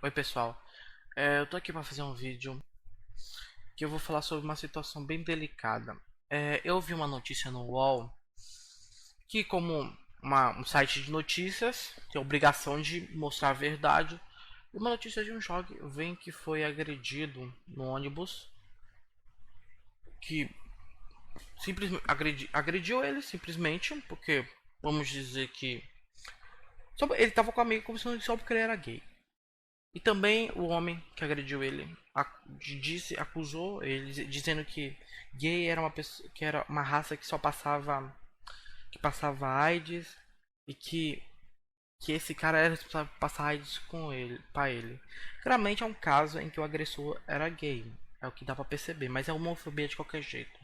Oi pessoal, eu tô aqui para fazer um vídeo que eu vou falar sobre uma situação bem delicada. Eu vi uma notícia no UOL que, como um site de notícias, tem a obrigação de mostrar a verdade. E uma notícia de um jovem que foi agredido no ônibus, que simplesmente agrediu ele simplesmente porque, vamos dizer que ele estava com a amiga conversando só porque ele era gay. E também o homem que agrediu ele acusou ele dizendo que gay era uma pessoa, que era uma raça que só passava AIDS e que esse cara era responsável por passar AIDS com ele, para ele. Claramente é um caso em que o agressor era gay, é o que dá para perceber, mas é homofobia de qualquer jeito.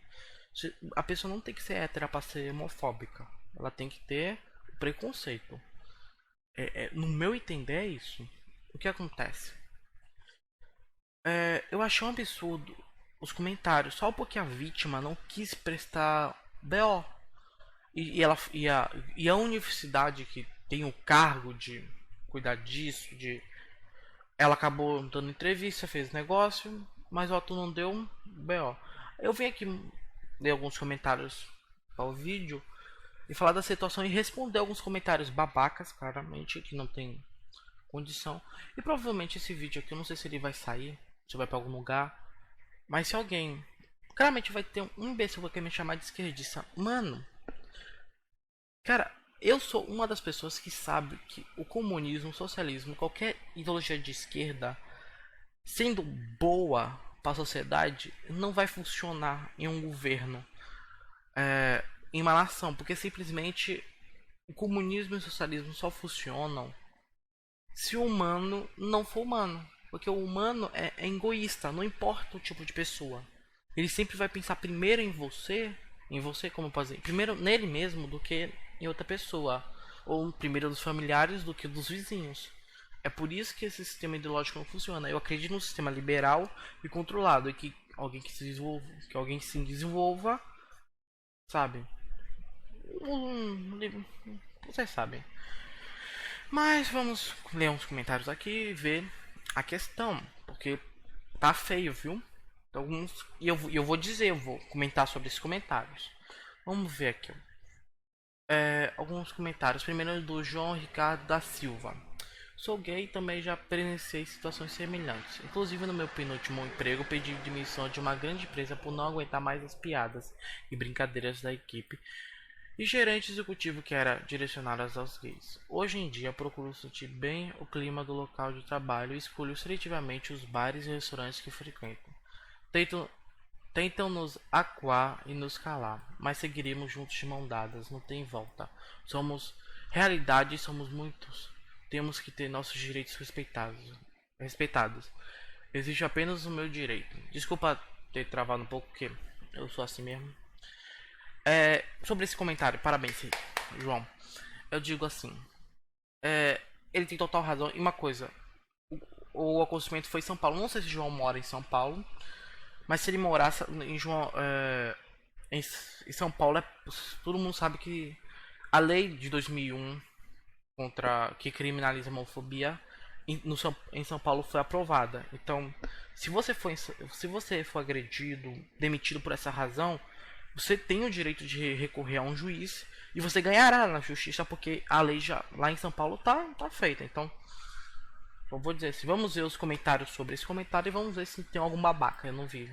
A pessoa não tem que ser hétera para ser homofóbica, ela tem que ter preconceito. No meu entender é isso. O que acontece? Eu achei um absurdo os comentários só porque a vítima não quis prestar BO. E a universidade que tem o cargo de cuidar disso, ela acabou dando entrevista, fez negócio, mas o ator não deu um BO. Eu vim aqui ler alguns comentários ao vídeo e falar da situação e responder alguns comentários babacas, claramente, que não tem condição. E provavelmente esse vídeo aqui, eu não sei se ele vai sair, se vai para algum lugar, mas se alguém, claramente vai ter um imbecil que quer me chamar de esquerdista. Mano, cara, eu sou uma das pessoas que sabe que o comunismo, o socialismo, qualquer ideologia de esquerda, sendo boa para a sociedade, não vai funcionar em um governo, em uma nação, porque simplesmente o comunismo e o socialismo só funcionam se o humano não for humano. Porque o humano é egoísta, não importa o tipo de pessoa. Ele sempre vai pensar primeiro em você como pode dizer, primeiro nele mesmo do que em outra pessoa. Ou primeiro dos familiares do que dos vizinhos. É por isso que esse sistema ideológico não funciona. Eu acredito num sistema liberal e controlado. E que alguém se desenvolva, sabe? Vocês sabem. Mas vamos ler uns comentários aqui e ver a questão. Porque tá feio, viu? Alguns. E eu vou dizer, eu vou comentar sobre esses comentários. Vamos ver aqui. Alguns comentários. Primeiro é do João Ricardo da Silva. Sou gay e também já presenciei situações semelhantes. Inclusive no meu penúltimo emprego pedi demissão de uma grande empresa por não aguentar mais as piadas e brincadeiras da equipe e gerente executivo que era direcionadas aos gays. Hoje em dia procuro sentir bem o clima do local de trabalho e escolho seletivamente os bares e restaurantes que frequento. Tento, Tentam nos acuar e nos calar, mas seguiremos juntos de mão dadas, não tem volta. Somos realidade e somos muitos. Temos que ter nossos direitos respeitados. Existe apenas o meu direito. Desculpa ter travado um pouco, porque eu sou assim mesmo. Sobre esse comentário, parabéns, João. Eu digo assim: ele tem total razão. E uma coisa: o acontecimento foi em São Paulo. Não sei se João mora em São Paulo, mas se ele morasse em em São Paulo, todo mundo sabe que a lei de 2001 que criminaliza a homofobia em São Paulo foi aprovada. Então, se você for agredido, demitido por essa razão, você tem o direito de recorrer a um juiz e você ganhará na justiça porque a lei já lá em São Paulo tá feita. Então, eu vou dizer assim, vamos ver os comentários sobre esse comentário e vamos ver se tem algum babaca. Eu não vi.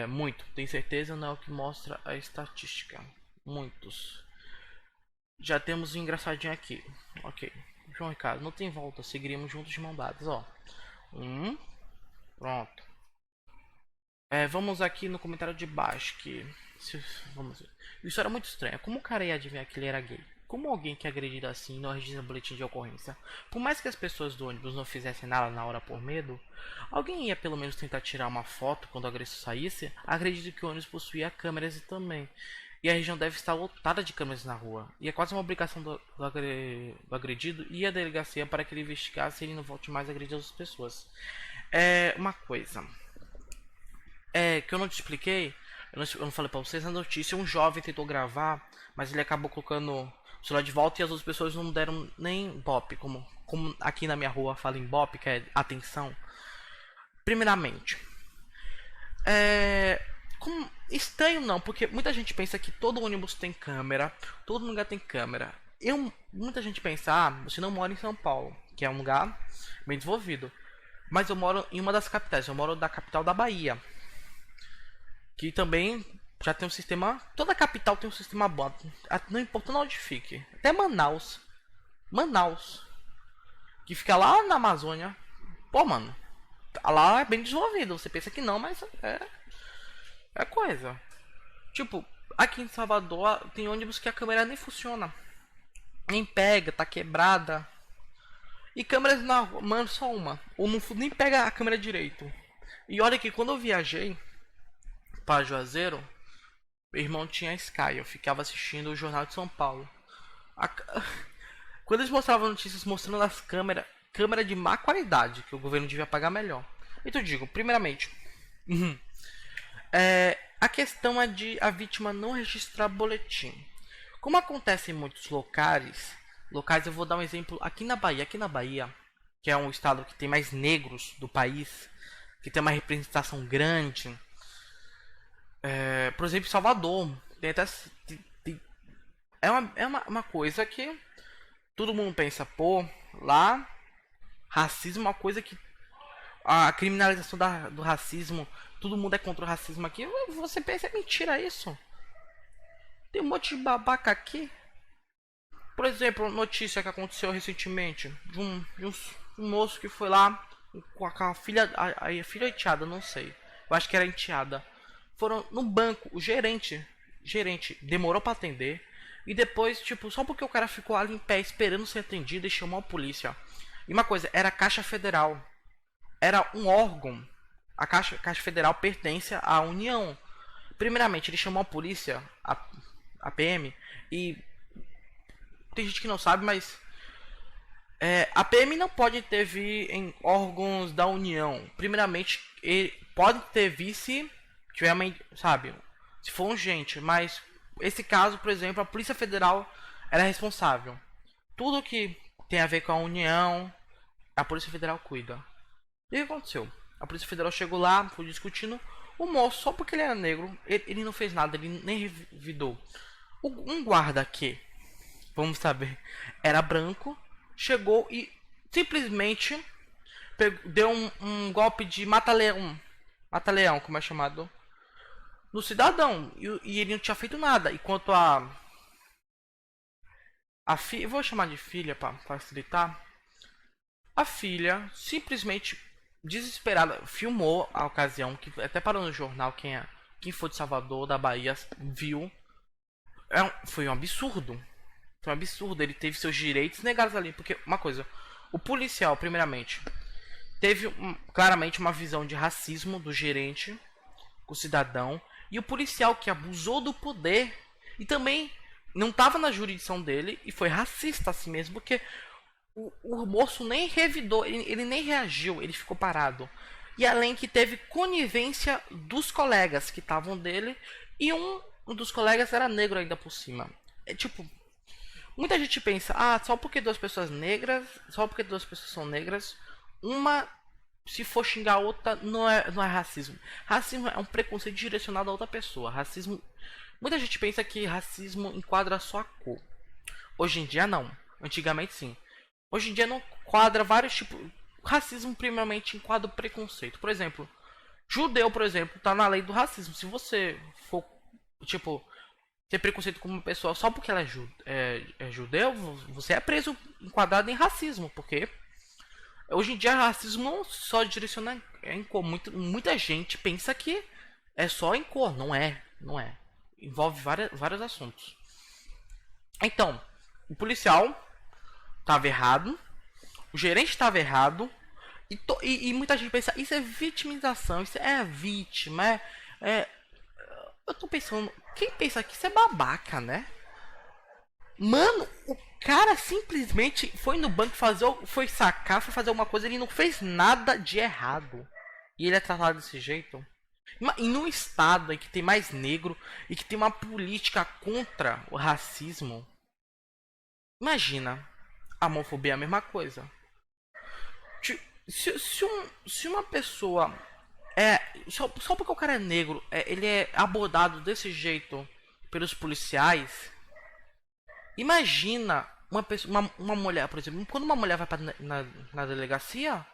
Muito, tem certeza, não é o que mostra a estatística. Muitos. Já temos um engraçadinho aqui. Ok. João Ricardo, não tem volta, seguiríamos juntos de mão dadas, ó. Pronto. Vamos aqui no comentário de baixo que. Vamos ver. Isso era muito estranho. Como o cara ia adivinhar que ele era gay? Como alguém que é agredido assim não registra boletim de ocorrência? Por mais que as pessoas do ônibus não fizessem nada na hora por medo, alguém ia pelo menos tentar tirar uma foto quando o agressor saísse? Acredito que o ônibus possuía câmeras e também. E a região deve estar lotada de câmeras na rua. E é quase uma obrigação do agredido ir à delegacia para que ele investigasse e ele não volte mais a agredir as pessoas. Uma coisa. Que eu não te expliquei, eu não falei pra vocês, na notícia um jovem tentou gravar, mas ele acabou colocando o celular de volta e as outras pessoas não deram nem bop, como como aqui na minha rua fala Ibope, que é atenção. Primeiramente, estranho não, porque muita gente pensa que todo ônibus tem câmera, todo lugar tem câmera. Muita gente pensa, você não mora em São Paulo, que é um lugar bem desenvolvido. Mas eu moro em uma das capitais, eu moro da capital da Bahia, que também já tem um sistema. Toda capital tem um sistema bom, não importa onde fique. Até Manaus, que fica lá na Amazônia. Pô, mano, lá é bem desenvolvido. Você pensa que não, mas é coisa. Tipo, aqui em Salvador tem ônibus que a câmera nem funciona, nem pega, tá quebrada. E câmeras na rua, mano, só uma. Ou não nem pega a câmera direito. E olha que quando eu viajei para Juazeiro, meu irmão tinha Sky, eu ficava assistindo o Jornal de São Paulo. A... Quando eles mostravam notícias mostrando as câmeras, câmera de má qualidade, que o governo devia pagar melhor. Então eu digo, primeiramente, a questão é de a vítima não registrar boletim. Como acontece em muitos locais, eu vou dar um exemplo aqui na Bahia, que é um estado que tem mais negros do país, que tem uma representação grande. Por exemplo, Salvador, tem até uma coisa que todo mundo pensa, pô, lá racismo é uma coisa que a criminalização do racismo, todo mundo é contra o racismo aqui. Você pensa, é mentira isso? Tem um monte de babaca aqui. Por exemplo, notícia que aconteceu recentemente de um moço que foi lá com a filha, a filha enteada, não sei. Eu acho que era enteada. Foram no banco, o gerente demorou para atender e depois, tipo, só porque o cara ficou ali em pé esperando ser atendido e chamou a polícia. E uma coisa, era a Caixa Federal. Era um órgão. A Caixa Federal pertence à União. Primeiramente, ele chamou a polícia, a PM, e tem gente que não sabe, mas a PM não pode ter vice em órgãos da União. Primeiramente, ele pode ter vice, tiver uma, sabe, se for urgente, mas esse caso, por exemplo, a Polícia Federal era responsável. Tudo que tem a ver com a União, a Polícia Federal cuida. E o que aconteceu? A Polícia Federal chegou lá, foi discutindo. O moço, só porque ele era negro, ele não fez nada, ele nem revidou. Um guarda que, vamos saber, era branco, chegou e simplesmente deu um golpe de mata-leão, como é chamado, no cidadão. E ele não tinha feito nada. Enquanto a filha, vou chamar de filha para facilitar, a filha simplesmente desesperada filmou a ocasião, que até parou no jornal, quem for de Salvador, da Bahia, viu. Foi um absurdo. Foi um absurdo. Ele teve seus direitos negados ali. Porque, uma coisa, o policial, primeiramente, teve claramente uma visão de racismo do gerente com o cidadão. E o policial que abusou do poder e também não estava na jurisdição dele e foi racista assim mesmo, porque o moço nem revidou, ele nem reagiu, ele ficou parado. E além que teve conivência dos colegas que estavam dele, e um dos colegas era negro ainda por cima. Tipo, muita gente pensa, só porque duas pessoas são negras, uma, se for xingar a outra, não é racismo. Racismo é um preconceito direcionado a outra pessoa. Racismo, muita gente pensa que racismo enquadra só a cor. Hoje em dia não. Antigamente sim. Hoje em dia não enquadra vários tipos. Racismo primeiramente enquadra o preconceito. Por exemplo, judeu, por exemplo, tá na lei do racismo. Se você for, tipo, ter preconceito com uma pessoa só porque ela é judeu, você é preso enquadrado em racismo. Porque hoje em dia racismo não só direciona em cor. Muita gente pensa que é só em cor. Não é. Envolve vários assuntos. Então, o policial estava errado, o gerente estava errado, e muita gente pensa, isso é vitimização, isso é vítima, eu tô pensando, quem pensa que isso é babaca, né? Mano, o cara simplesmente foi no banco foi sacar, foi fazer alguma coisa, ele não fez nada de errado. E ele é tratado desse jeito. E num estado em que tem mais negro e que tem uma política contra o racismo, imagina. A homofobia é a mesma coisa. Se uma pessoa é. Só porque o cara é negro, ele é abordado desse jeito pelos policiais. Imagina uma mulher, por exemplo, quando uma mulher vai na delegacia,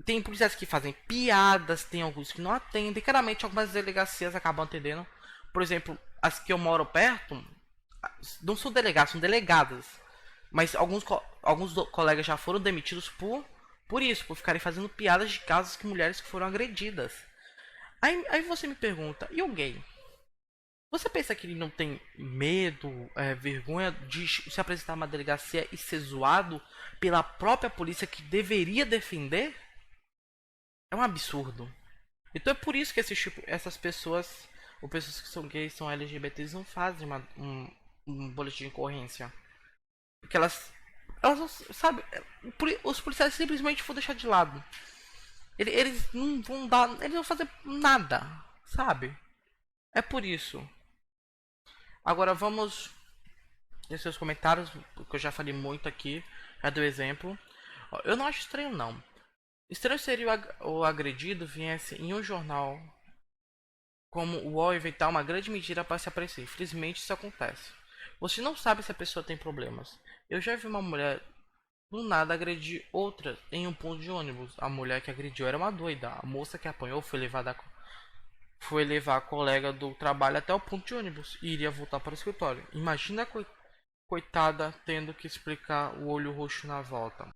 tem policiais que fazem piadas, tem alguns que não atendem. Claramente, algumas delegacias acabam atendendo. Por exemplo, as que eu moro perto, não são delegadas, são delegadas. Mas alguns colegas já foram demitidos por isso, por ficarem fazendo piadas de casos que mulheres que foram agredidas. Aí você me pergunta, e o gay? Você pensa que ele não tem medo, vergonha de se apresentar numa delegacia e ser zoado pela própria polícia que deveria defender? É um absurdo. Então é por isso que essas pessoas, ou pessoas que são gays, são LGBTs, não fazem um boletim de ocorrência. Porque elas não, sabe, os policiais simplesmente vão deixar de lado. Eles não vão dar, eles não vão fazer nada, sabe? É por isso. Agora vamos em seus comentários, porque eu já falei muito aqui, já dei exemplo. Eu não acho estranho não. Estranho seria o agredido viesse em um jornal como o UOL inventar uma grande mentira para se aparecer. Infelizmente isso acontece. Você não sabe se a pessoa tem problemas. Eu já vi uma mulher do nada agredir outra em um ponto de ônibus. A mulher que agrediu era uma doida. A moça que apanhou foi levar a colega do trabalho até o ponto de ônibus e iria voltar para o escritório. Imagina a coitada tendo que explicar o olho roxo na volta.